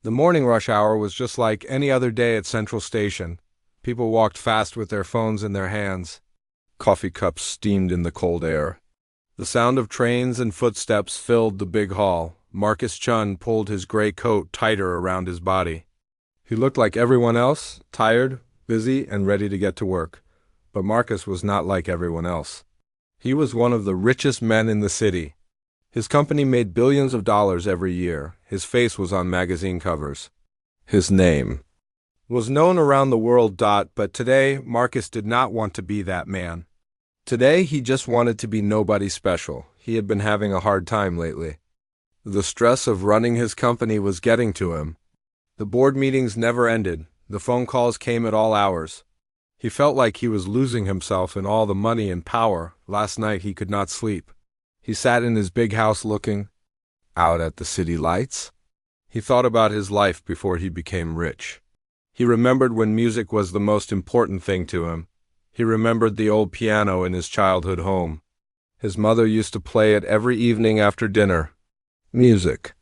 The morning rush hour was just like any other day at Central Station. People walked fast with their phones in their hands. Coffee cups steamed in the cold air. The sound of trains and footsteps filled the big hall. Marcus Chun pulled his gray coat tighter around his body. He looked like everyone else, tired, busy, and ready to get to work. But Marcus was not like everyone else. He was one of the richest men in the city. His company made billions of dollars every year. His face was on magazine covers. His name was known around the world. But today, Marcus did not want to be that man. Today, he just wanted to be nobody special. He had been having a hard time lately. The stress of running his company was getting to him. The board meetings never ended. The phone calls came at all hours. He felt like he was losing himself in all the money and power. Last night, he could not sleep. He sat in his big house looking out at the city lights. He thought about his life before he became rich. He remembered when music was the most important thing to him. He remembered the old piano in his childhood home. His mother used to play it every evening after dinner. Music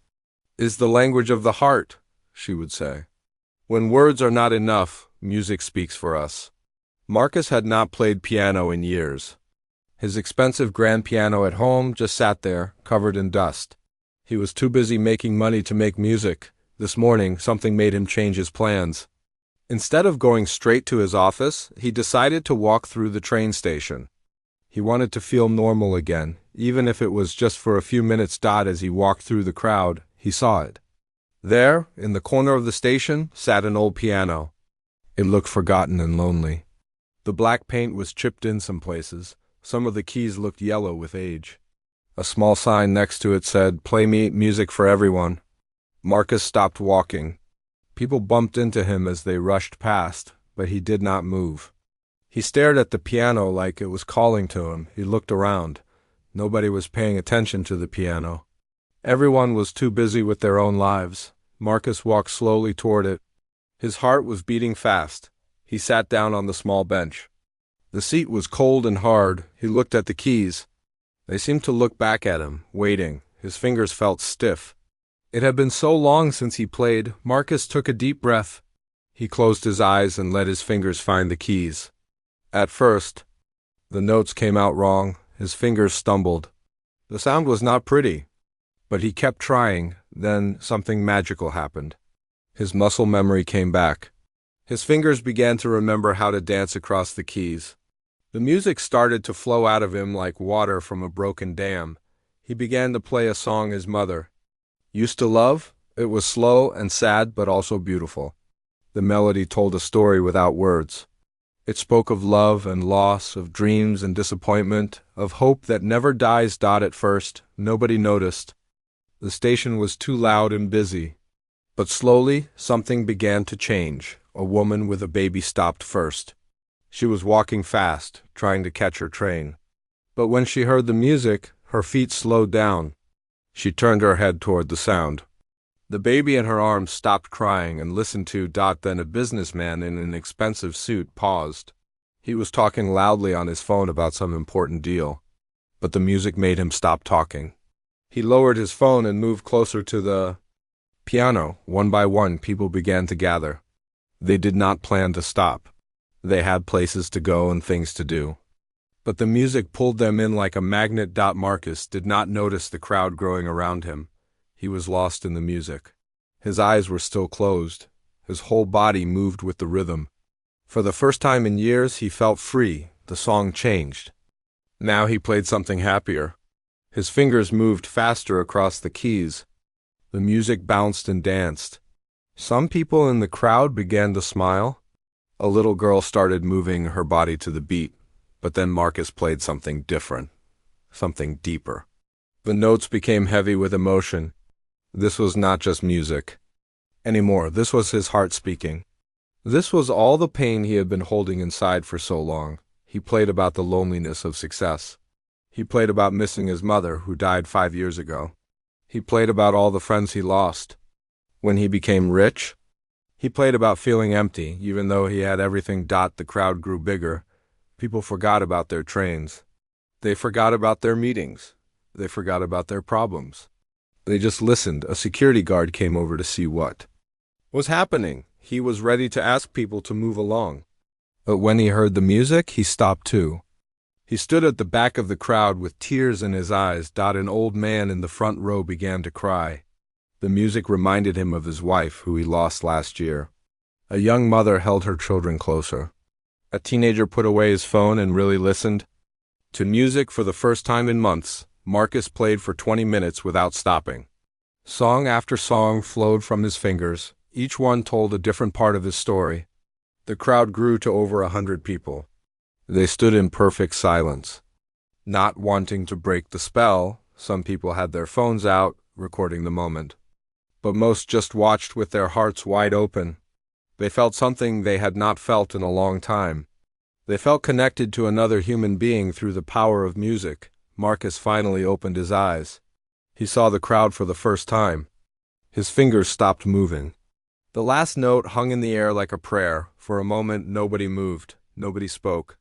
is the language of the heart, she would say. When words are not enough, music speaks for us. Marcus had not played piano in years. His expensive grand piano at home just sat there, covered in dust. He was too busy making money to make music. This morning, something made him change his plans. Instead of going straight to his office, he decided to walk through the train station. He wanted to feel normal again, even if it was just for a few minutes. As he walked through the crowd, he saw it. There, in the corner of the station, sat an old piano. It looked forgotten and lonely. The black paint was chipped in some places. Some of the keys looked yellow with age. A small sign next to it said, "Play me music for everyone." Marcus stopped walking. People bumped into him as they rushed past, but he did not move. He stared at the piano like it was calling to him. He looked around. Nobody was paying attention to the piano. Everyone was too busy with their own lives. Marcus walked slowly toward it. His heart was beating fast. He sat down on the small bench. The seat was cold and hard. He looked at the keys. They seemed to look back at him, waiting. His fingers felt stiff. It had been so long since he played. Marcus took a deep breath. He closed his eyes and let his fingers find the keys. At first, the notes came out wrong. His fingers stumbled. The sound was not pretty, but he kept trying. Then something magical happened. His muscle memory came back. His fingers began to remember how to dance across the keys. The music started to flow out of him like water from a broken dam. He began to play a song his mother used to love. It was slow and sad, but also beautiful. The melody told a story without words. It spoke of love and loss, of dreams and disappointment, of hope that never dies. At first, nobody noticed. The station was too loud and busy. But slowly, something began to change. A woman with a baby stopped first. She was walking fast, trying to catch her train. But when she heard the music, her feet slowed down. She turned her head toward the sound. The baby in her arms stopped crying and listened to. Then a businessman in an expensive suit paused. He was talking loudly on his phone about some important deal. But the music made him stop talking. He lowered his phone and moved closer to the piano. One by one, people began to gather. They did not plan to stop. They had places to go and things to do. But the music pulled them in like a magnet. Marcus did not notice the crowd growing around him. He was lost in the music. His eyes were still closed. His whole body moved with the rhythm. For the first time in years, he felt free. The song changed. Now he played something happier. His fingers moved faster across the keys. The music bounced and danced. Some people in the crowd began to smile. A little girl started moving her body to the beat, but then Marcus played something different, something deeper. The notes became heavy with emotion. This was not just music anymore. This was his heart speaking. This was all the pain he had been holding inside for so long. He played about the loneliness of success. He played about missing his mother, who died 5 years ago. He played about all the friends he lost. When he became rich, he played about feeling empty, even though he had everything. The crowd grew bigger. People forgot about their trains. They forgot about their meetings. They forgot about their problems. They just listened. A security guard came over to see what was happening. He was ready to ask people to move along. But when he heard the music, he stopped too. He stood at the back of the crowd with tears in his eyes. An old man in the front row began to cry. The music reminded him of his wife, who he lost last year. A young mother held her children closer. A teenager put away his phone and really listened. To music for the first time in months, Marcus played for 20 minutes without stopping. Song after song flowed from his fingers. Each one told a different part of his story. The crowd grew to over 100 people. They stood in perfect silence. Not wanting to break the spell, some people had their phones out, recording the moment. But most just watched with their hearts wide open. They felt something they had not felt in a long time. They felt connected to another human being through the power of music. Marcus finally opened his eyes. He saw the crowd for the first time. His fingers stopped moving. The last note hung in the air like a prayer. For a moment, nobody moved. Nobody spoke.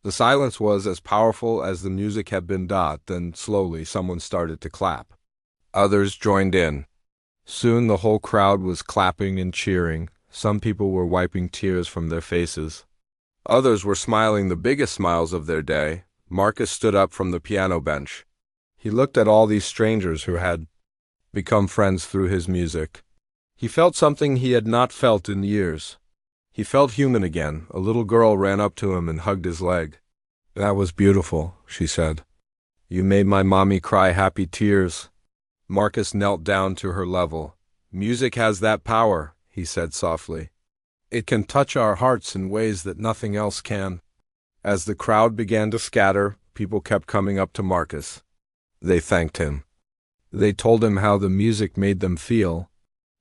The silence was as powerful as the music had been. Then slowly someone started to clap. Others joined in. Soon the whole crowd was clapping and cheering. Some people were wiping tears from their faces. Others were smiling the biggest smiles of their day. Marcus stood up from the piano bench. He looked at all these strangers who had become friends through his music. He felt something he had not felt in years. He felt human again. A little girl ran up to him and hugged his leg. "That was beautiful," she said. "You made my mommy cry happy tears." Marcus knelt down to her level. "Music has that power," he said softly. "It can touch our hearts in ways that nothing else can." As the crowd began to scatter, people kept coming up to Marcus. They thanked him. They told him how the music made them feel.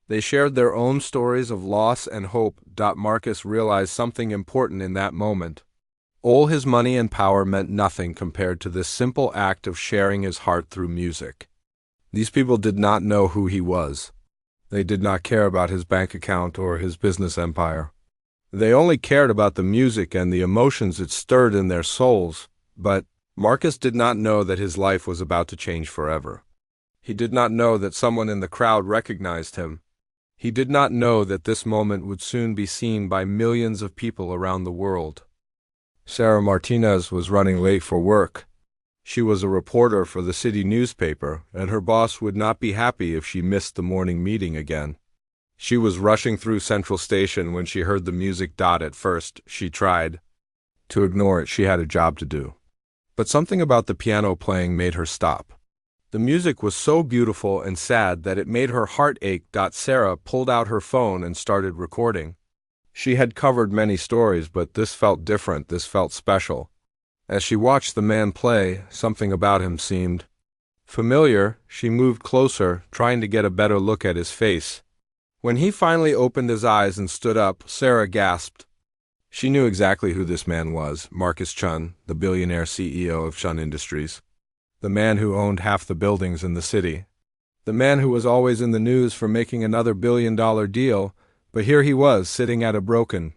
They shared their own stories of loss and hope. Marcus realized something important in that moment. All his money and power meant nothing compared to this simple act of sharing his heart through music. These people did not know who he was. They did not care about his bank account or his business empire. They only cared about the music and the emotions it stirred in their souls. But Marcus did not know that his life was about to change forever. He did not know that someone in the crowd recognized him. He did not know that this moment would soon be seen by millions of people around the world. Sarah Martinez was running late for work. She was a reporter for the city newspaper, and her boss would not be happy if she missed the morning meeting again. She was rushing through Central Station when she heard the music. At first, she tried to ignore it. She had a job to do. But something about the piano playing made her stop. The music was so beautiful and sad that it made her heart ache. Sarah pulled out her phone and started recording. She had covered many stories, but this felt different. This felt special. As she watched the man play, something about him seemed familiar. She moved closer, trying to get a better look at his face. When he finally opened his eyes and stood up, Sarah gasped. She knew exactly who this man was, Marcus Chun, the billionaire CEO of Chun Industries. The man who owned half the buildings in the city. The man who was always in the news for making another billion-dollar deal, but here he was, sitting at a broken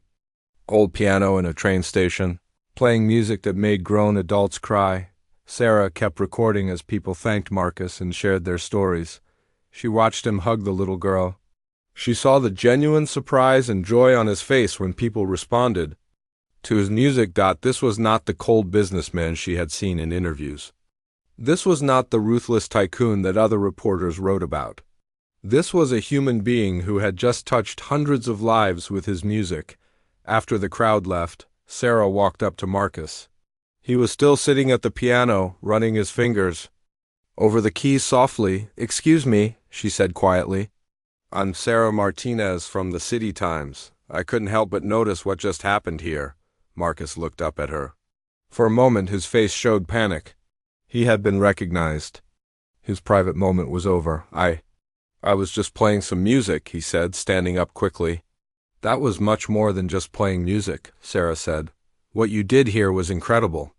old piano in a train station, playing music that made grown adults cry. Sarah kept recording as people thanked Marcus and shared their stories. She watched him hug the little girl. She saw the genuine surprise and joy on his face when people responded to his music. This was not the cold businessman she had seen in interviews. This was not the ruthless tycoon that other reporters wrote about. This was a human being who had just touched hundreds of lives with his music. After the crowd left, Sarah walked up to Marcus. He was still sitting at the piano, running his fingers over the keys softly. "Excuse me," she said quietly. "I'm Sarah Martinez from the City Times. I couldn't help but notice what just happened here." Marcus looked up at her. For a moment his face showed panic. He had been recognized. His private moment was over. I was just playing some music," he said, standing up quickly. "That was much more than just playing music," Sarah said. "What you did here was incredible.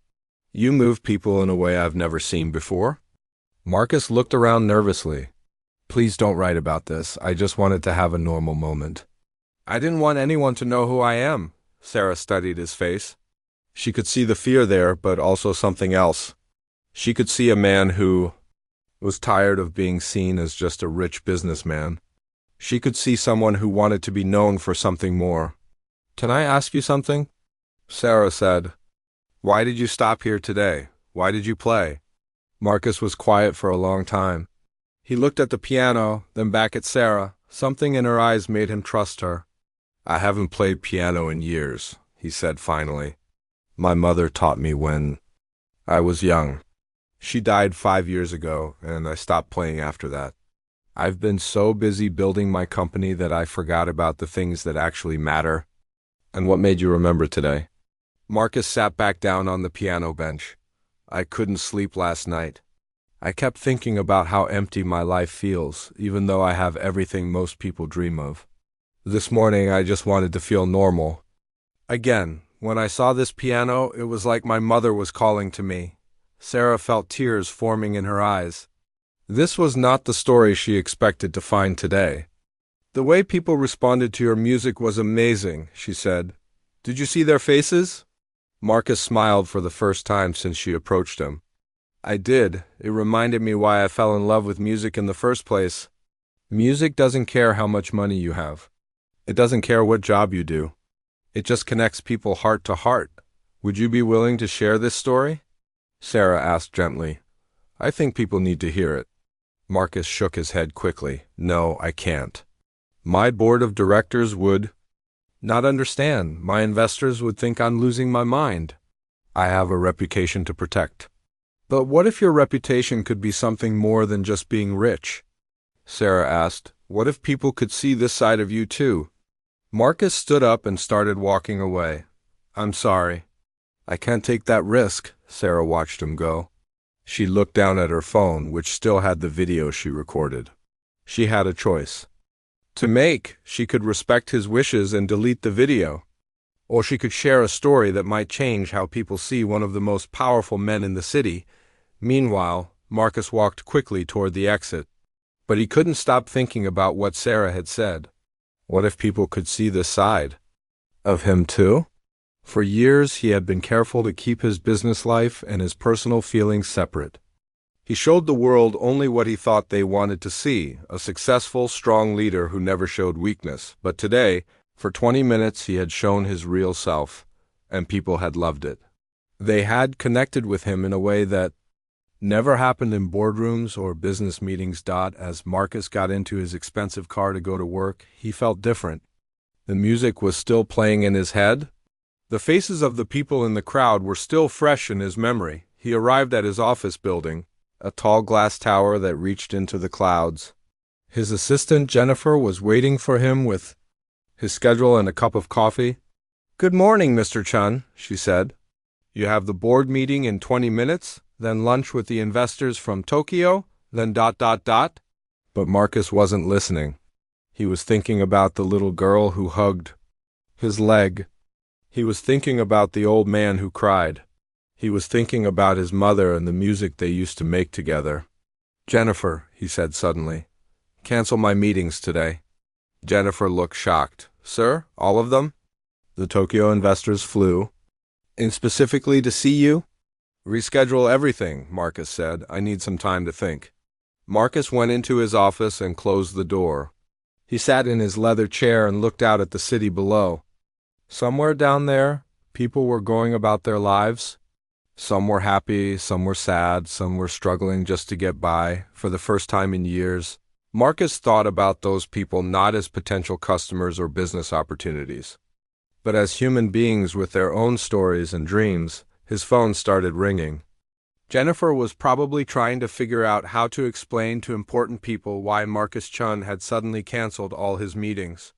You moved people in a way I've never seen before." Marcus looked around nervously. "Please don't write about this. I just wanted to have a normal moment." "I didn't want anyone to know who I am." Sarah studied his face. She could see the fear there, but also something else. She could see a man who was tired of being seen as just a rich businessman. She could see someone who wanted to be known for something more. "Can I ask you something?" Sarah said. "Why did you stop here today? Why did you play?" Marcus was quiet for a long time. He looked at the piano, then back at Sarah. Something in her eyes made him trust her. "I haven't played piano in years," he said finally. "My mother taught me when I was young. She died 5 years ago, and I stopped playing after that. I've been so busy building my company that I forgot about the things that actually matter." "And what made you remember today?" Marcus sat back down on the piano bench. "I couldn't sleep last night. I kept thinking about how empty my life feels, even though I have everything most people dream of. This morning I just wanted to feel normal. Again, when I saw this piano, it was like my mother was calling to me." Sarah felt tears forming in her eyes. This was not the story she expected to find today. "The way people responded to your music was amazing," she said. "Did you see their faces?" Marcus smiled for the first time since she approached him. "I did. It reminded me why I fell in love with music in the first place. Music doesn't care how much money you have. It doesn't care what job you do. It just connects people heart to heart. Would you be willing to share this story?" Sarah asked gently. "I think people need to hear it." Marcus shook his head quickly. "No, I can't. My board of directors would not understand. My investors would think I'm losing my mind. I have a reputation to protect." "But what if your reputation could be something more than just being rich?" Sarah asked. "What if people could see this side of you too?" Marcus stood up and started walking away. "I'm sorry. I can't take that risk." Sarah watched him go. She looked down at her phone, which still had the video she recorded. She had a choice to make. She could respect his wishes and delete the video, or she could share a story that might change how people see one of the most powerful men in the city. Meanwhile, Marcus walked quickly toward the exit. But he couldn't stop thinking about what Sarah had said. What if people could see this side of him too? For years, he had been careful to keep his business life and his personal feelings separate. He showed the world only what he thought they wanted to see, a successful, strong leader who never showed weakness. But today, for 20 minutes, he had shown his real self, and people had loved it. They had connected with him in a way that never happened in boardrooms or business meetings. As Marcus got into his expensive car to go to work, he felt different. The music was still playing in his head. The faces of the people in the crowd were still fresh in his memory. He arrived at his office building, a tall glass tower that reached into the clouds. His assistant, Jennifer, was waiting for him with his schedule and a cup of coffee. "Good morning, Mr. Chun," she said. "You have the board meeting in 20 minutes, then lunch with the investors from Tokyo, then ... But Marcus wasn't listening. He was thinking about the little girl who hugged his leg. He was thinking about the old man who cried. He was thinking about his mother and the music they used to make together. "Jennifer," he said suddenly, "cancel my meetings today." Jennifer looked shocked. "Sir, all of them?" "The Tokyo investors flew in specifically to see you?" "Reschedule everything," Marcus said. "I need some time to think." Marcus went into his office and closed the door. He sat in his leather chair and looked out at the city below. Somewhere down there, people were going about their lives. Some were happy, some were sad, some were struggling just to get by. For the first time in years, Marcus thought about those people not as potential customers or business opportunities, but as human beings with their own stories and dreams. His phone started ringing. Jennifer was probably trying to figure out how to explain to important people why Marcus Chun had suddenly canceled all his meetings.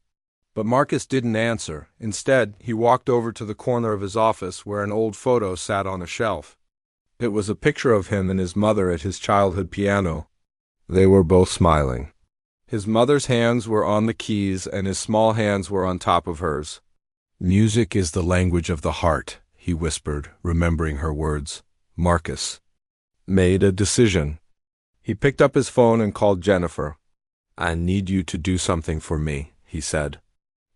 But Marcus didn't answer. Instead, he walked over to the corner of his office where an old photo sat on a shelf. It was a picture of him and his mother at his childhood piano. They were both smiling. His mother's hands were on the keys and his small hands were on top of hers. "Music is the language of the heart," he whispered, remembering her words. Marcus made a decision. He picked up his phone and called Jennifer. "I need you to do something for me," he said.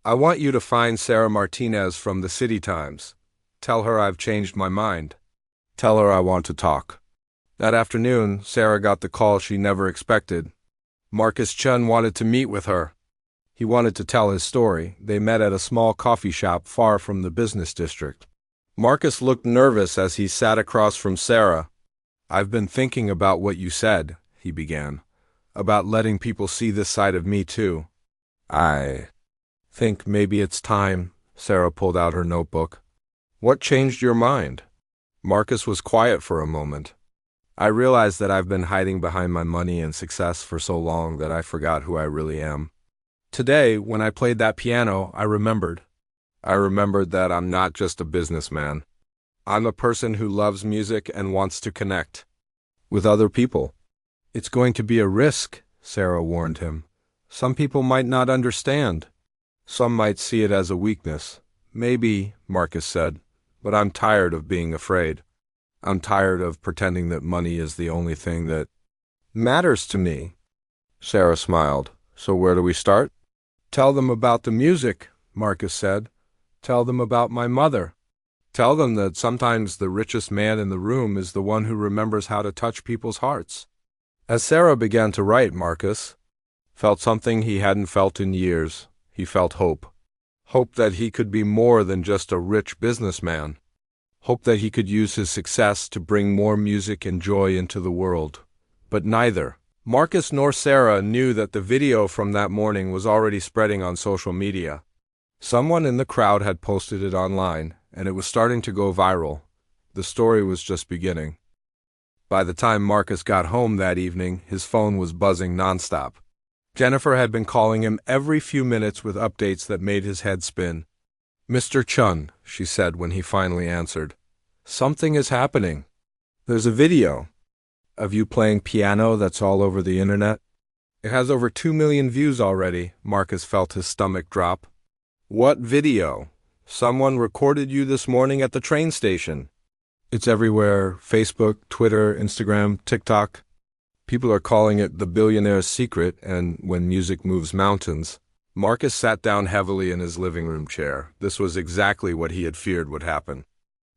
"I want you to find Sarah Martinez from the City Times. Tell her I've changed my mind. Tell her I want to talk." That afternoon, Sarah got the call she never expected. Marcus Chun wanted to meet with her. He wanted to tell his story. They met at a small coffee shop far from the business district. Marcus looked nervous as he sat across from Sarah. "I've been thinking about what you said," he began. "About letting people see this side of me too. I think maybe it's time." Sarah pulled out her notebook. "What changed your mind?" Marcus was quiet for a moment. "I realized that I've been hiding behind my money and success for so long that I forgot who I really am. Today, when I played that piano, I remembered. I remembered that I'm not just a businessman. I'm a person who loves music and wants to connect with other people." "It's going to be a risk," Sarah warned him. "Some people might not understand. Some might see it as a weakness." "Maybe," Marcus said, "but I'm tired of being afraid. I'm tired of pretending that money is the only thing that matters to me." Sarah smiled. "So where do we start?" "Tell them about the music," Marcus said. "Tell them about my mother. Tell them that sometimes the richest man in the room is the one who remembers how to touch people's hearts." As Sarah began to write, Marcus felt something he hadn't felt in years. He felt hope. Hope that he could be more than just a rich businessman. Hope that he could use his success to bring more music and joy into the world. But neither Marcus nor Sarah knew that the video from that morning was already spreading on social media. Someone in the crowd had posted it online, and it was starting to go viral. The story was just beginning. By the time Marcus got home that evening, his phone was buzzing nonstop. Jennifer had been calling him every few minutes with updates that made his head spin. "Mr. Chun," she said when he finally answered, "something is happening. There's a video of you playing piano that's all over the internet. It has over 2 million views already." Marcus felt his stomach drop. "What video?" "Someone recorded you this morning at the train station. It's everywhere: Facebook, Twitter, Instagram, TikTok. People are calling it the billionaire's secret and when music moves mountains." Marcus sat down heavily in his living room chair. This was exactly what he had feared would happen.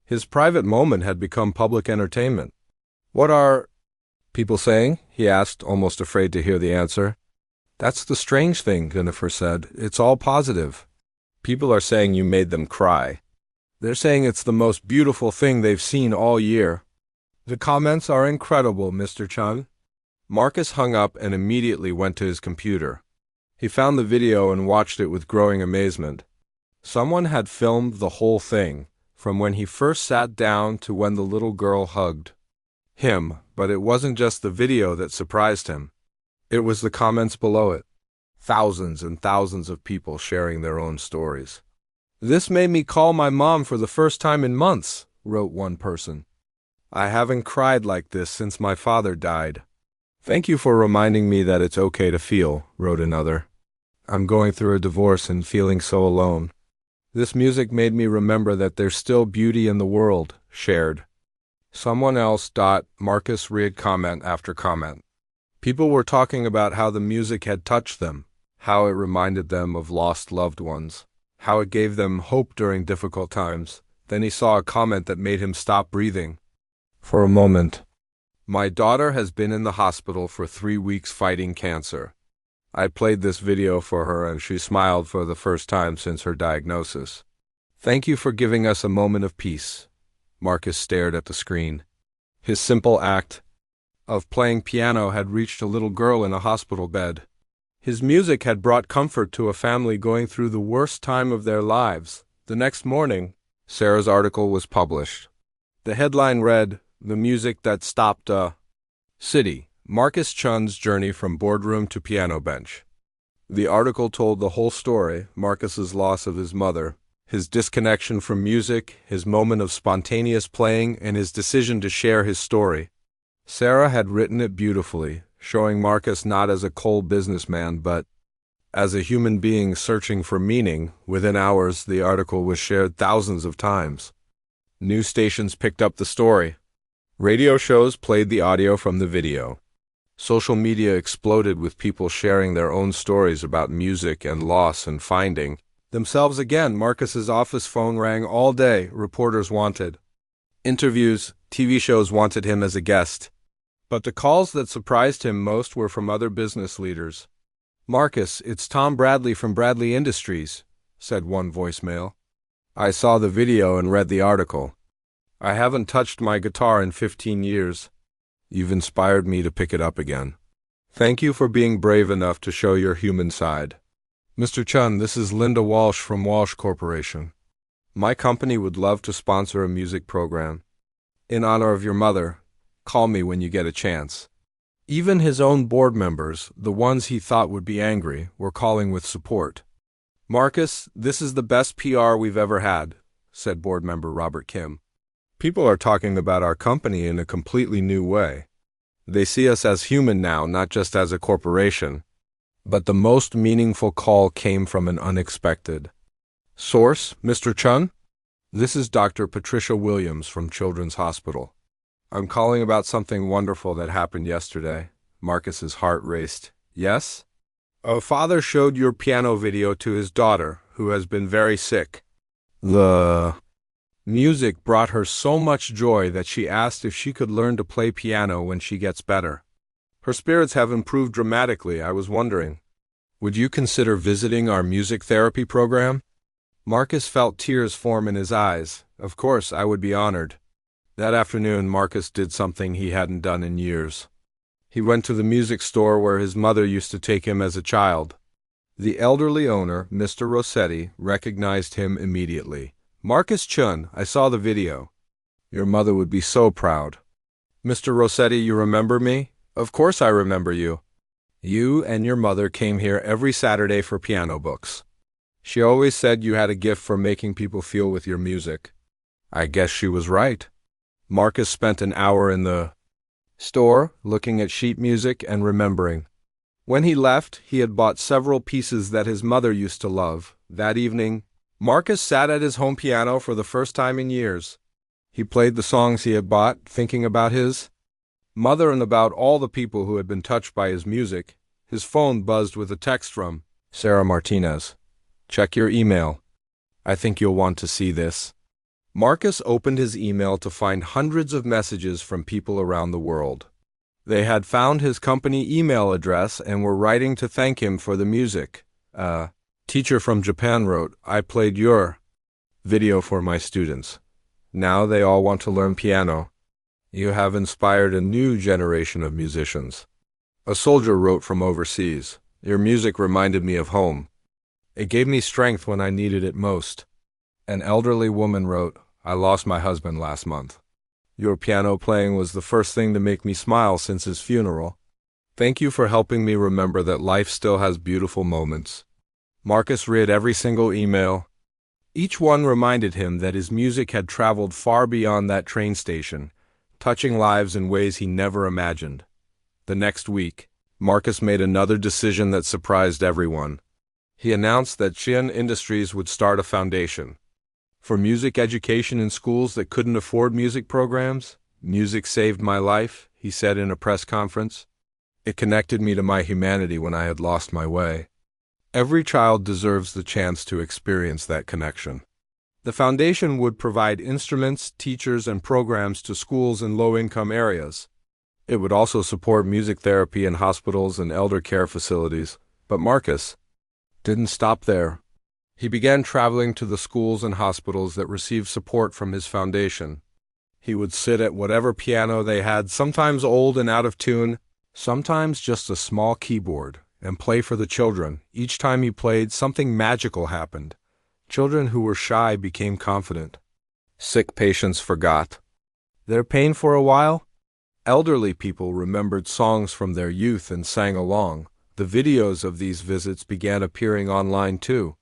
His private moment had become public entertainment. "What are people saying?" he asked, almost afraid to hear the answer. "That's the strange thing," Jennifer said. "It's all positive. People are saying you made them cry. They're saying it's the most beautiful thing they've seen all year. The comments are incredible, Mr. Chun." Marcus hung up and immediately went to his computer. He found the video and watched it with growing amazement. Someone had filmed the whole thing, from when he first sat down to when the little girl hugged him, but it wasn't just the video that surprised him. It was the comments below it. Thousands and thousands of people sharing their own stories. "This made me call my mom for the first time in months," wrote one person. "I haven't cried like this since my father died. Thank you for reminding me that it's okay to feel," wrote another. "I'm going through a divorce and feeling so alone. This music made me remember that there's still beauty in the world," shared someone else. Marcus read comment after comment. People were talking about how the music had touched them, how it reminded them of lost loved ones, how it gave them hope during difficult times. Then he saw a comment that made him stop breathing for a moment. "My daughter has been in the hospital for 3 weeks fighting cancer. I played this video for her and she smiled for the first time since her diagnosis. Thank you for giving us a moment of peace." Marcus stared at the screen. His simple act of playing piano had reached a little girl in a hospital bed. His music had brought comfort to a family going through the worst time of their lives. The next morning, Sarah's article was published. The headline read, "The Music That Stopped a City, Marcus Chun's Journey from Boardroom to Piano Bench." The article told the whole story: Marcus's loss of his mother, his disconnection from music, his moment of spontaneous playing, and his decision to share his story. Sarah had written it beautifully, showing Marcus not as a cold businessman but as a human being searching for meaning. Within hours, the article was shared thousands of times. News stations picked up the story. Radio shows played the audio from the video. Social media exploded with people sharing their own stories about music and loss and finding themselves again. Marcus's office phone rang all day. Reporters wanted interviews. TV shows wanted him as a guest. But the calls that surprised him most were from other business leaders. "Marcus, it's Tom Bradley from Bradley Industries," said one voicemail. "I saw the video and read the article. I haven't touched my guitar in 15 years. You've inspired me to pick it up again. Thank you for being brave enough to show your human side. Mr. Chun, this is Linda Walsh from Walsh Corporation. My company would love to sponsor a music program. In honor of your mother, call me when you get a chance." Even his own board members, the ones he thought would be angry, were calling with support. "Marcus, this is the best PR we've ever had," said board member Robert Kim. "People are talking about our company in a completely new way. They see us as human now, not just as a corporation." But the most meaningful call came from an unexpected source. "Mr. Chun? This is Dr. Patricia Williams from Children's Hospital. I'm calling about something wonderful that happened yesterday." Marcus's heart raced. "Yes?" "A father showed your piano video to his daughter, who has been very sick. The music brought her so much joy that she asked if she could learn to play piano when she gets better. Her spirits have improved dramatically. I was wondering, would you consider visiting our music therapy program?" Marcus felt tears form in his eyes. Of course, I would be honored. That afternoon, Marcus did something he hadn't done in years. He went to the music store where his mother used to take him as a child. The elderly owner, Mr. Rossetti, recognized him immediately. "Marcus Chun, I saw the video. Your mother would be so proud." "Mr. Rossetti, you remember me?" "Of course I remember you. You and your mother came here every Saturday for piano books. She always said you had a gift for making people feel with your music." I guess she was right. Marcus spent an hour in the store, looking at sheet music and remembering. When he left, he had bought several pieces that his mother used to love. That evening, Marcus sat at his home piano for the first time in years. He played the songs he had bought, thinking about his mother and about all the people who had been touched by his music. His phone buzzed with a text from Sarah Martinez. "Check your email. I think you'll want to see this." Marcus opened his email to find hundreds of messages from people around the world. They had found his company email address and were writing to thank him for the music. A teacher from Japan wrote, "I played your video for my students. Now they all want to learn piano. You have inspired a new generation of musicians." A soldier wrote from overseas, "Your music reminded me of home. It gave me strength when I needed it most." An elderly woman wrote, "I lost my husband last month. Your piano playing was the first thing to make me smile since his funeral. Thank you for helping me remember that life still has beautiful moments." Marcus read every single email. Each one reminded him that his music had traveled far beyond that train station, touching lives in ways he never imagined. The next week, Marcus made another decision that surprised everyone. He announced that Xi'an Industries would start a foundation for music education in schools that couldn't afford music programs. "Music saved my life," he said in a press conference. "It connected me to my humanity when I had lost my way." Every child deserves the chance to experience that connection. The foundation would provide instruments, teachers, and programs to schools in low-income areas. It would also support music therapy in hospitals and elder care facilities. But Marcus didn't stop there. He began traveling to the schools and hospitals that received support from his foundation. He would sit at whatever piano they had, sometimes old and out of tune, sometimes just a small keyboard, and play for the children. Each time he played, something magical happened. Children who were shy became confident. Sick patients forgot their pain for a while. Elderly people remembered songs from their youth and sang along. The videos of these visits began appearing online too.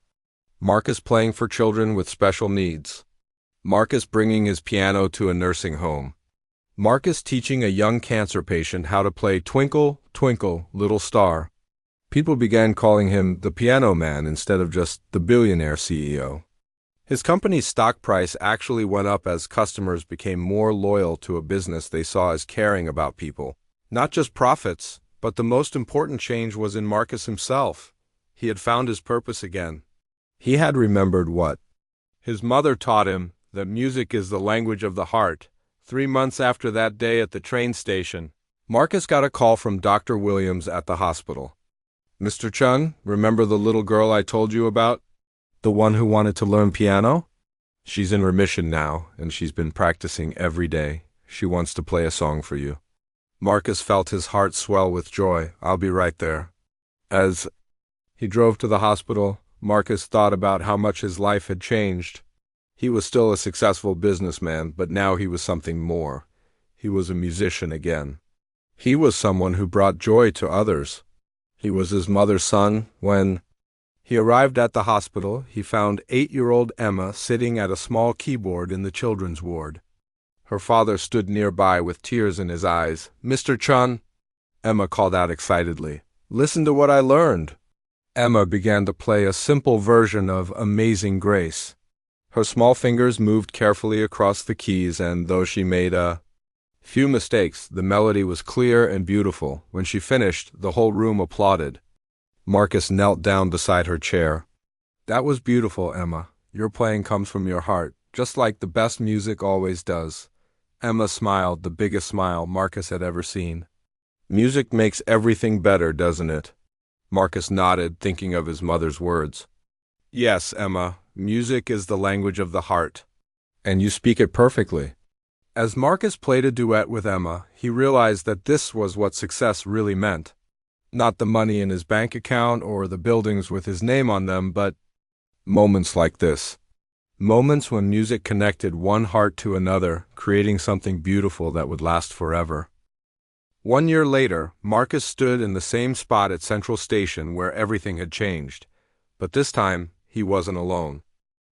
Marcus playing for children with special needs. Marcus bringing his piano to a nursing home. Marcus teaching a young cancer patient how to play Twinkle, Twinkle, Little Star. People began calling him the Piano Man instead of just the billionaire CEO. His company's stock price actually went up as customers became more loyal to a business they saw as caring about people. Not just profits, but the most important change was in Marcus himself. He had found his purpose again. He had remembered what his mother taught him, that music is the language of the heart. 3 months after that day at the train station, Marcus got a call from Dr. Williams at the hospital. Mr. Chun, remember the little girl I told you about? The one who wanted to learn piano? She's in remission now, and she's been practicing every day. She wants to play a song for you." Marcus felt his heart swell with joy. "I'll be right there." As he drove to the hospital, Marcus thought about how much his life had changed. He was still a successful businessman, but now he was something more. He was a musician again. He was someone who brought joy to others. He was his mother's son. When he arrived at the hospital, he found 8-year-old Emma sitting at a small keyboard in the children's ward. Her father stood nearby with tears in his eyes. "Mr. Chun," Emma called out excitedly, "listen to what I learned." Emma began to play a simple version of Amazing Grace. Her small fingers moved carefully across the keys, and though she made a few mistakes, the melody was clear and beautiful. When she finished, the whole room applauded. Marcus knelt down beside her chair. "That was beautiful, Emma. Your playing comes from your heart, just like the best music always does." Emma smiled, the biggest smile Marcus had ever seen. "Music makes everything better, doesn't it?" Marcus nodded, thinking of his mother's words. "Yes, Emma, music is the language of the heart. And you speak it perfectly." As Marcus played a duet with Emma, he realized that this was what success really meant. Not the money in his bank account or the buildings with his name on them, but moments like this. Moments when music connected one heart to another, creating something beautiful that would last forever. 1 year later, Marcus stood in the same spot at Central Station where everything had changed. But this time, he wasn't alone.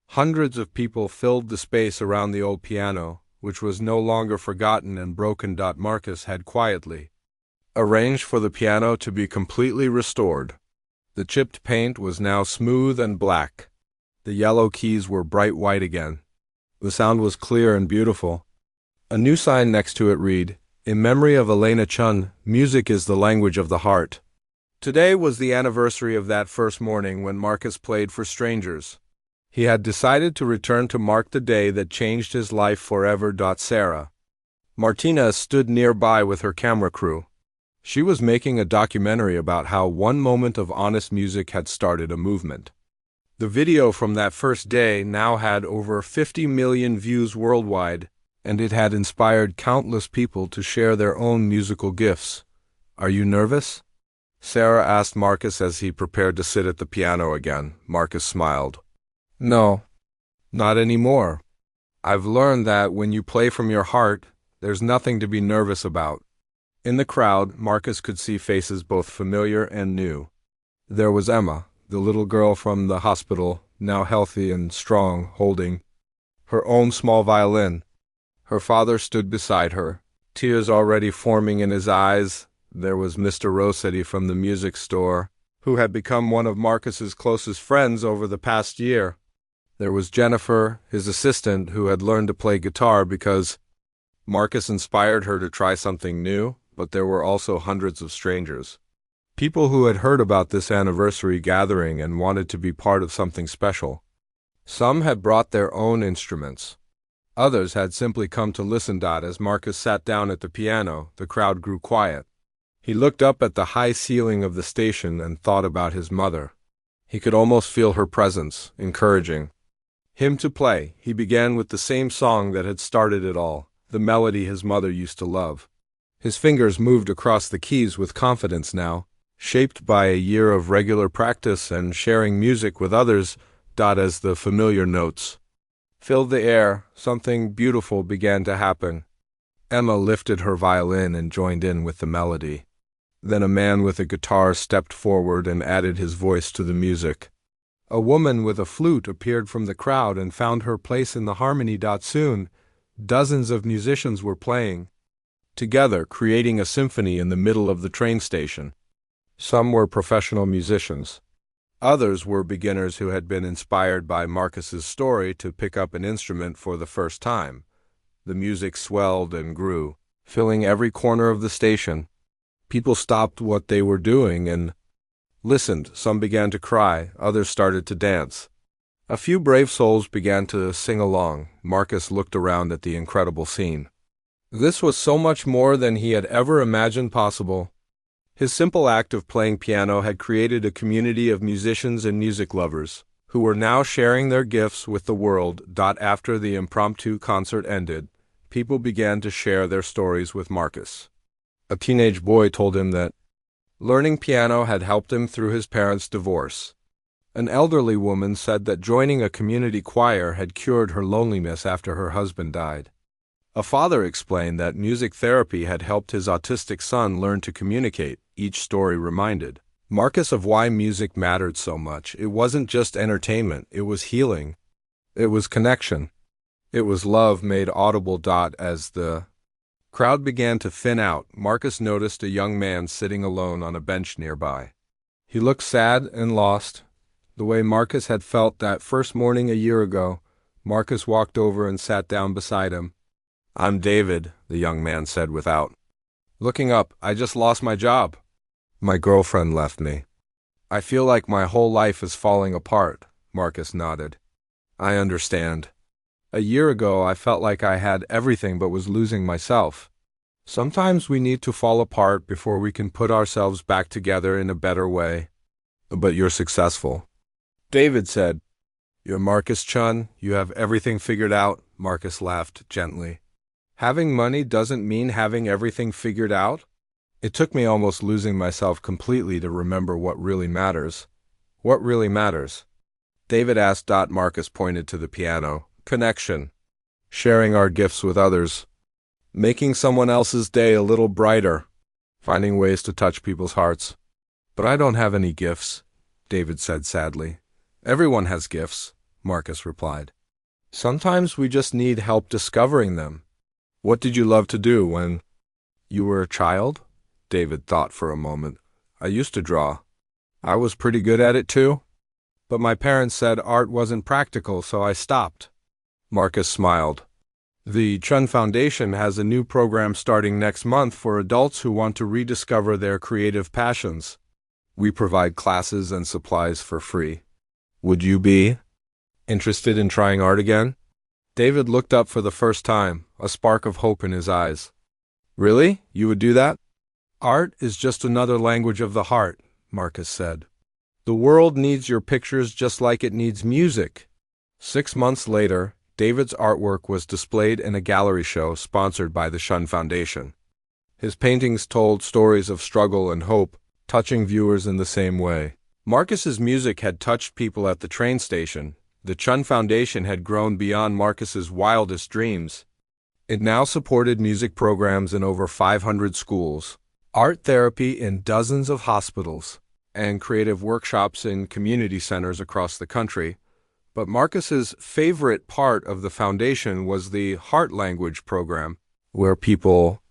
Hundreds of people filled the space around the old piano, which was no longer forgotten and broken. Marcus had quietly arranged for the piano to be completely restored. The chipped paint was now smooth and black. The yellow keys were bright white again. The sound was clear and beautiful. A new sign next to it read, "In memory of Elena Chun, music is the language of the heart." Today was the anniversary of that first morning when Marcus played for strangers. He had decided to return to mark the day that changed his life forever. Sarah Martinez stood nearby with her camera crew. She was making a documentary about how one moment of honest music had started a movement. The video from that first day now had over 50 million views worldwide, and it had inspired countless people to share their own musical gifts. "Are you nervous?" Sarah asked Marcus as he prepared to sit at the piano again. Marcus smiled. "No, not anymore. I've learned that when you play from your heart, there's nothing to be nervous about." In the crowd, Marcus could see faces both familiar and new. There was Emma, the little girl from the hospital, now healthy and strong, holding her own small violin. Her father stood beside her, tears already forming in his eyes. There was Mr. Rossetti from the music store, who had become one of Marcus's closest friends over the past year. There was Jennifer, his assistant, who had learned to play guitar because Marcus inspired her to try something new, but there were also hundreds of strangers. People who had heard about this anniversary gathering and wanted to be part of something special. Some had brought their own instruments. Others had simply come to listen. As Marcus sat down at the piano, the crowd grew quiet. He looked up at the high ceiling of the station and thought about his mother. He could almost feel her presence, encouraging him to play. He began with the same song that had started it all, the melody his mother used to love. His fingers moved across the keys with confidence now, shaped by a year of regular practice and sharing music with others. As the familiar notes filled the air, something beautiful began to happen. Emma lifted her violin and joined in with the melody. Then a man with a guitar stepped forward and added his voice to the music. A woman with a flute appeared from the crowd and found her place in the harmony. Soon, dozens of musicians were playing together, creating a symphony in the middle of the train station. Some were professional musicians. Others were beginners who had been inspired by Marcus's story to pick up an instrument for the first time. The music swelled and grew, filling every corner of the station. People stopped what they were doing and listened. Some began to cry, others started to dance. A few brave souls began to sing along. Marcus looked around at the incredible scene. This was so much more than he had ever imagined possible. His simple act of playing piano had created a community of musicians and music lovers, who were now sharing their gifts with the world. After the impromptu concert ended, people began to share their stories with Marcus. A teenage boy told him that learning piano had helped him through his parents' divorce. An elderly woman said that joining a community choir had cured her loneliness after her husband died. A father explained that music therapy had helped his autistic son learn to communicate. Each story reminded Marcus of why music mattered so much. It wasn't just entertainment, it was healing. It was connection. It was love made audible. As the crowd began to thin out, Marcus noticed a young man sitting alone on a bench nearby. He looked sad and lost, the way Marcus had felt that first morning a year ago. Marcus walked over and sat down beside him. "I'm David," the young man said without looking up. "I just lost my job. My girlfriend left me. I feel like my whole life is falling apart." Marcus nodded. "I understand. A year ago I felt like I had everything but was losing myself. Sometimes we need to fall apart before we can put ourselves back together in a better way. But you're successful," David said. "You're Marcus Chun. You have everything figured out." Marcus laughed gently. "Having money doesn't mean having everything figured out. It took me almost losing myself completely to remember what really matters." "What really matters?" David asked. Marcus pointed to the piano. "Connection. Sharing our gifts with others. Making someone else's day a little brighter. Finding ways to touch people's hearts." "But I don't have any gifts," David said sadly. "Everyone has gifts," Marcus replied. "Sometimes we just need help discovering them." "What did you love to do when you were a child?" David thought for a moment. "I used to draw. I was pretty good at it too. But my parents said art wasn't practical, so I stopped." Marcus smiled. "The Chun Foundation has a new program starting next month for adults who want to rediscover their creative passions. We provide classes and supplies for free. Would you be interested in trying art again?" David looked up for the first time, a spark of hope in his eyes. "Really? You would do that?" "Art is just another language of the heart," Marcus said. "The world needs your pictures just like it needs music." 6 months later, David's artwork was displayed in a gallery show sponsored by the Chun Foundation. His paintings told stories of struggle and hope, touching viewers in the same way. Marcus's music had touched people at the train station. The Chun Foundation had grown beyond Marcus's wildest dreams. It now supported music programs in over 500 schools, art therapy in dozens of hospitals, and creative workshops in community centers across the country. But Marcus's favorite part of the foundation was the Heart Language program, where people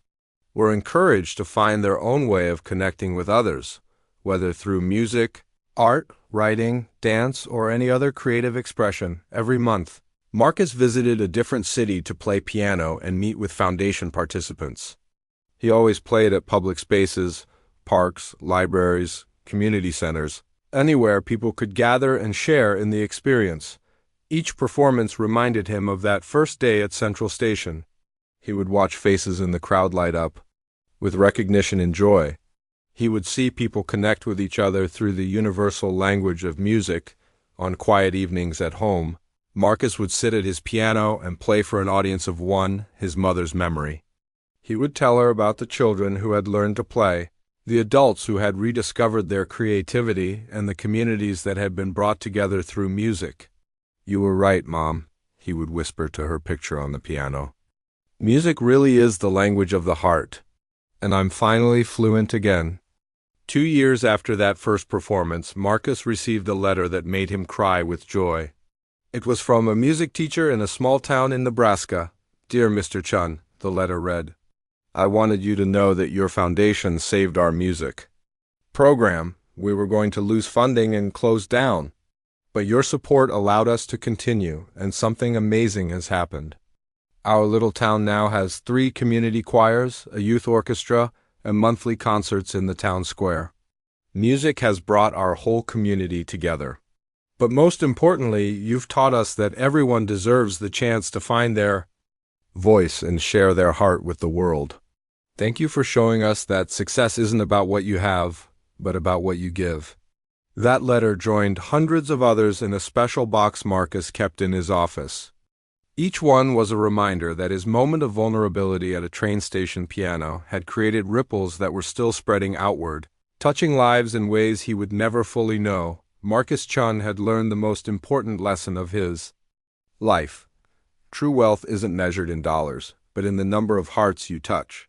were encouraged to find their own way of connecting with others, whether through music, art, writing, dance, or any other creative expression. Every month, Marcus visited a different city to play piano and meet with foundation participants. He always played at public spaces, parks, libraries, community centers, anywhere people could gather and share in the experience. Each performance reminded him of that first day at Central Station. He would watch faces in the crowd light up with recognition and joy. He would see people connect with each other through the universal language of music. On quiet evenings at home, Marcus would sit at his piano and play for an audience of one, his mother's memory. He would tell her about the children who had learned to play, the adults who had rediscovered their creativity, and the communities that had been brought together through music. "You were right, Mom," he would whisper to her picture on the piano. "Music really is the language of the heart, and I'm finally fluent again." 2 years after that first performance, Marcus received a letter that made him cry with joy. It was from a music teacher in a small town in Nebraska. "Dear Mr. Chun," the letter read, "I wanted you to know that your foundation saved our music program. We were going to lose funding and close down. But your support allowed us to continue, and something amazing has happened. Our little town now has 3 community choirs, a youth orchestra, and monthly concerts in the town square. Music has brought our whole community together. But most importantly, you've taught us that everyone deserves the chance to find their voice and share their heart with the world." Thank you for showing us that success isn't about what you have, but about what you give." That letter joined hundreds of others in a special box Marcus kept in his office. Each one was a reminder that his moment of vulnerability at a train station piano had created ripples that were still spreading outward, touching lives in ways he would never fully know. Marcus Chun had learned the most important lesson of his life. True wealth isn't measured in dollars, but in the number of hearts you touch.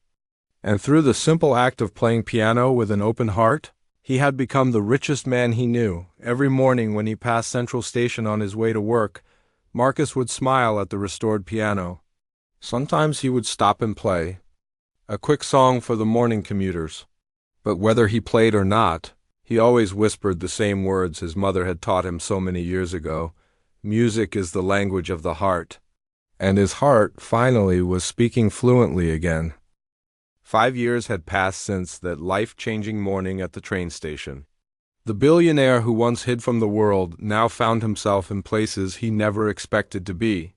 And through the simple act of playing piano with an open heart, he had become the richest man he knew. Every morning when he passed Central Station on his way to work, Marcus would smile at the restored piano. Sometimes he would stop and play a quick song for the morning commuters. But whether he played or not, he always whispered the same words his mother had taught him so many years ago. Music is the language of the heart. And his heart, finally, was speaking fluently again. 5 years had passed since that life-changing morning at the train station. The billionaire who once hid from the world now found himself in places he never expected to be.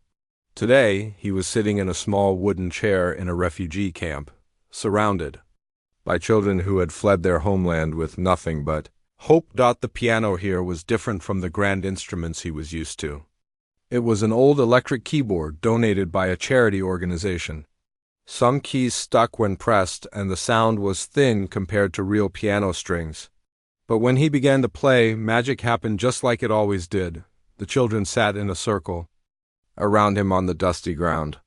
Today, he was sitting in a small wooden chair in a refugee camp, surrounded by children who had fled their homeland with nothing but hope. The piano here was different from the grand instruments he was used to. It was an old electric keyboard donated by a charity organization. Some keys stuck when pressed, and the sound was thin compared to real piano strings. But when he began to play, magic happened just like it always did. The children sat in a circle around him on the dusty ground.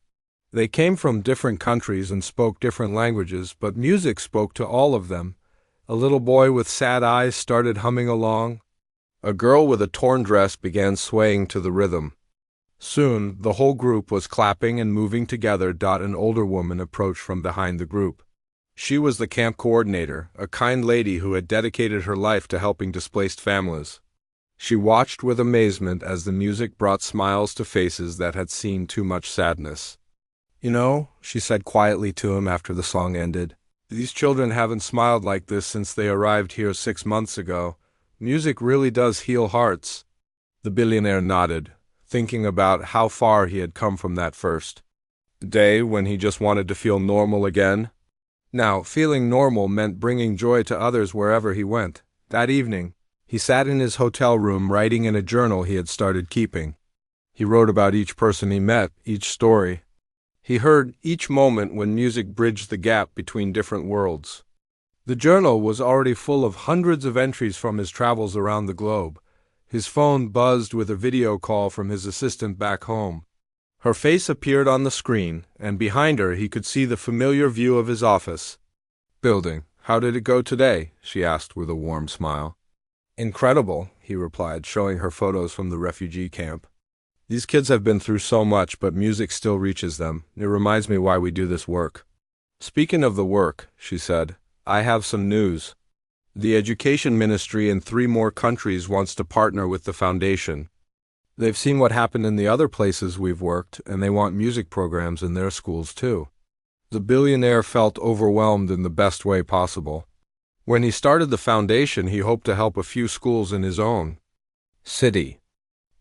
They came from different countries and spoke different languages, but music spoke to all of them. A little boy with sad eyes started humming along. A girl with a torn dress began swaying to the rhythm. Soon, the whole group was clapping and moving together. An older woman approached from behind the group. She was the camp coordinator, a kind lady who had dedicated her life to helping displaced families. She watched with amazement as the music brought smiles to faces that had seen too much sadness. "You know," she said quietly to him after the song ended, "these children haven't smiled like this since they arrived here 6 months ago. Music really does heal hearts." The billionaire nodded, thinking about how far he had come from that first day when he just wanted to feel normal again. Now, feeling normal meant bringing joy to others wherever he went. That evening, he sat in his hotel room writing in a journal he had started keeping. He wrote about each person he met, each story he heard, each moment when music bridged the gap between different worlds. The journal was already full of hundreds of entries from his travels around the globe. His phone buzzed with a video call from his assistant back home. Her face appeared on the screen, and behind her he could see the familiar view of his office building. "How did it go today?" she asked with a warm smile. "Incredible," he replied, showing her photos from the refugee camp. "These kids have been through so much, but music still reaches them. It reminds me why we do this work." "Speaking of the work," she said, "I have some news. The education ministry in 3 more countries wants to partner with the foundation. They've seen what happened in the other places we've worked, and they want music programs in their schools too." The billionaire felt overwhelmed in the best way possible. When he started the foundation, he hoped to help a few schools in his own city.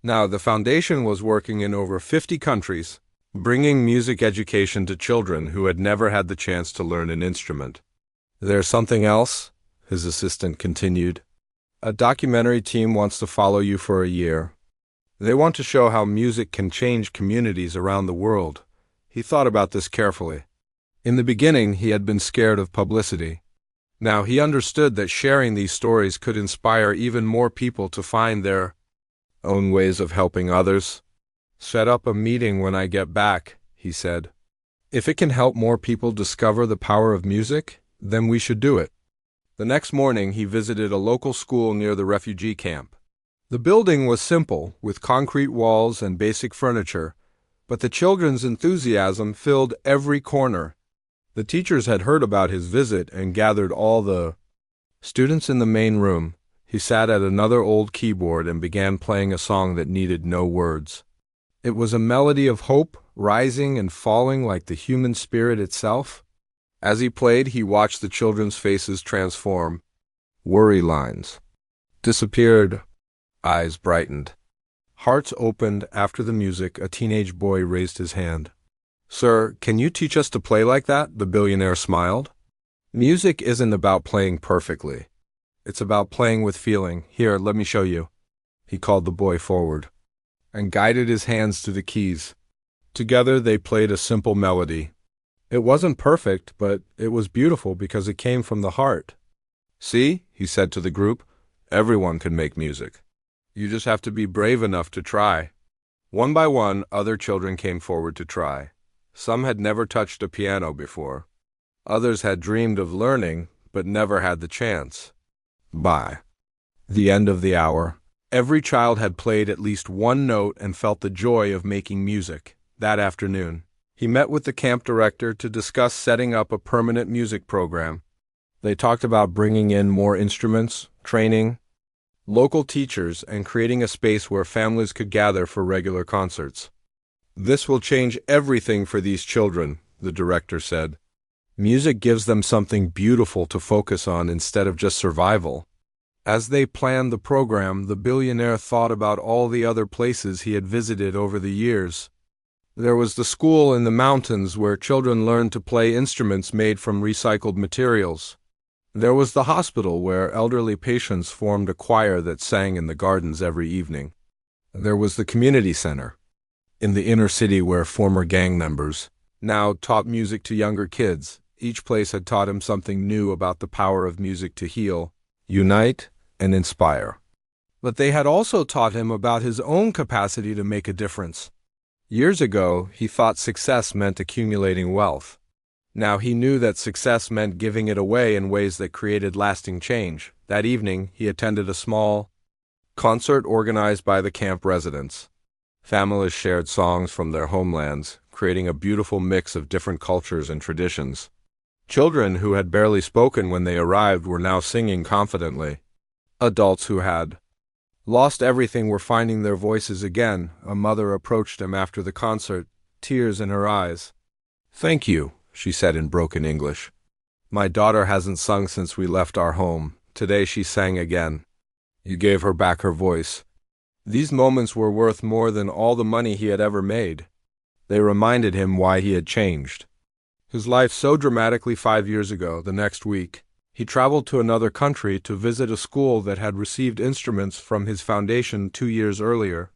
Now, the foundation was working in over 50 countries, bringing music education to children who had never had the chance to learn an instrument. "There's something else," his assistant continued. "A documentary team wants to follow you for a year. They want to show how music can change communities around the world." He thought about this carefully. In the beginning, he had been scared of publicity. Now he understood that sharing these stories could inspire even more people to find their own ways of helping others. "Set up a meeting when I get back," he said. "If it can help more people discover the power of music, then we should do it." The next morning, he visited a local school near the refugee camp. The building was simple, with concrete walls and basic furniture, but the children's enthusiasm filled every corner. The teachers had heard about his visit and gathered all the students in the main room. He sat at another old keyboard and began playing a song that needed no words. It was a melody of hope, rising and falling like the human spirit itself. As he played, he watched the children's faces transform. Worry lines disappeared. Eyes brightened. Hearts opened. After the music, a teenage boy raised his hand. "Sir, can you teach us to play like that?" The billionaire smiled. Music isn't about playing perfectly. It's about playing with feeling. Here, let me show you. He called the boy forward and guided his hands to the keys. Together they played a simple melody. It wasn't perfect, but it was beautiful because it came from the heart. See, he said to the group, everyone can make music. You just have to be brave enough to try. One by one, other children came forward to try. Some had never touched a piano before. Others had dreamed of learning, but never had the chance. By the end of the hour, every child had played at least one note and felt the joy of making music. That afternoon, he met with the camp director to discuss setting up a permanent music program. They talked about bringing in more instruments, training local teachers, and creating a space where families could gather for regular concerts. This will change everything for these children, the director said. Music gives them something beautiful to focus on instead of just survival. As they planned the program, the billionaire thought about all the other places he had visited over the years. There was the school in the mountains where children learned to play instruments made from recycled materials. There was the hospital where elderly patients formed a choir that sang in the gardens every evening. There was the community center in the inner city where former gang members now taught music to younger kids. Each place had taught him something new about the power of music to heal, unite, and inspire. But they had also taught him about his own capacity to make a difference. Years ago, he thought success meant accumulating wealth. Now he knew that success meant giving it away in ways that created lasting change. That evening, he attended a small concert organized by the camp residents. Families shared songs from their homelands, creating a beautiful mix of different cultures and traditions. Children who had barely spoken when they arrived were now singing confidently. Adults who had lost everything were finding their voices again. A mother approached him after the concert, tears in her eyes. "Thank you," she said in broken English. "My daughter hasn't sung since we left our home. Today she sang again." He gave her back her voice. These moments were worth more than all the money he had ever made. They reminded him why he had changed his life so dramatically 5 years ago. The next week, he traveled to another country to visit a school that had received instruments from his foundation 2 years earlier.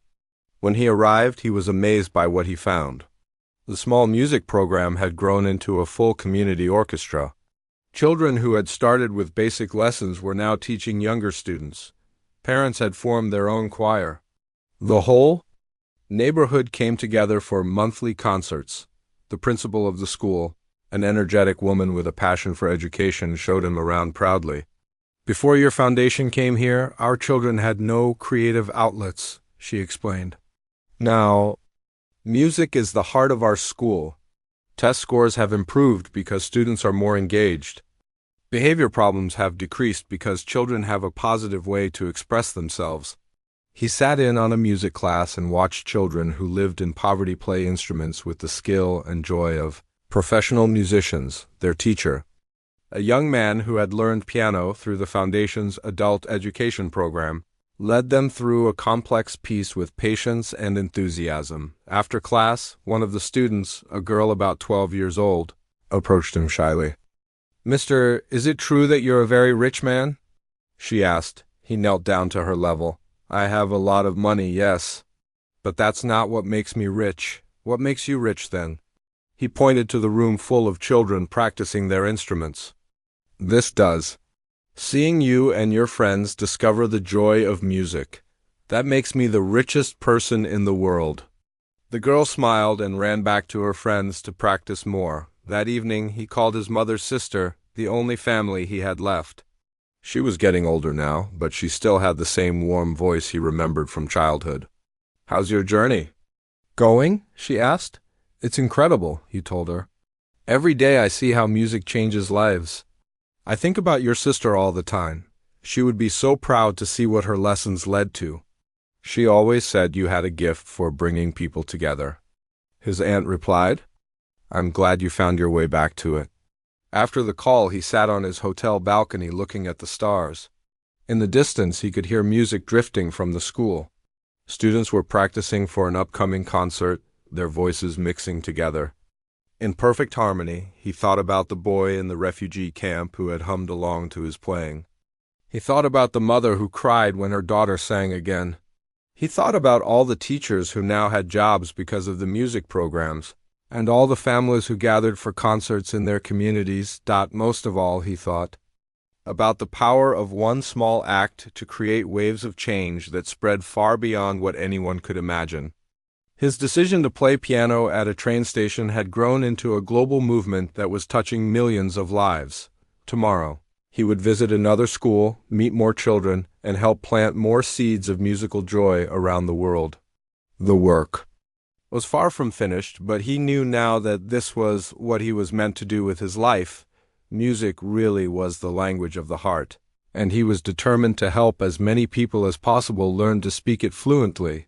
When he arrived, he was amazed by what he found. The small music program had grown into a full community orchestra. Children who had started with basic lessons were now teaching younger students. Parents had formed their own choir. The whole neighborhood came together for monthly concerts. The principal of the school, an energetic woman with a passion for education, showed him around proudly. "Before your foundation came here, our children had no creative outlets," she explained. "Now, music is the heart of our school. Test scores have improved because students are more engaged. Behavior problems have decreased because children have a positive way to express themselves." He sat in on a music class and watched children who lived in poverty play instruments with the skill and joy of professional musicians. Their teacher, a young man who had learned piano through the Foundation's adult education program, led them through a complex piece with patience and enthusiasm. After class, one of the students, a girl about 12 years old, approached him shyly. "Mister, is it true that you're a very rich man?" she asked. He knelt down to her level. "I have a lot of money, yes. But that's not what makes me rich. What makes you rich, then?" He pointed to the room full of children practicing their instruments. "This does. Seeing you and your friends discover the joy of music. That makes me the richest person in the world." The girl smiled and ran back to her friends to practice more. That evening, he called his mother's sister, the only family he had left. She was getting older now, but she still had the same warm voice he remembered from childhood. "How's your journey going?" she asked. "It's incredible," he told her. "Every day I see how music changes lives. I think about your sister all the time. She would be so proud to see what her lessons led to. She always said you had a gift for bringing people together." His aunt replied, "I'm glad you found your way back to it." After the call, he sat on his hotel balcony looking at the stars. In the distance, he could hear music drifting from the school. Students were practicing for an upcoming concert, their voices mixing together. In perfect harmony, he thought about the boy in the refugee camp who had hummed along to his playing. He thought about the mother who cried when her daughter sang again. He thought about all the teachers who now had jobs because of the music programs, and all the families who gathered for concerts in their communities. Most of all, he thought about the power of one small act to create waves of change that spread far beyond what anyone could imagine. His decision to play piano at a train station had grown into a global movement that was touching millions of lives. Tomorrow, he would visit another school, meet more children, and help plant more seeds of musical joy around the world. The work was far from finished, but he knew now that this was what he was meant to do with his life. Music really was the language of the heart, and he was determined to help as many people as possible learn to speak it fluently.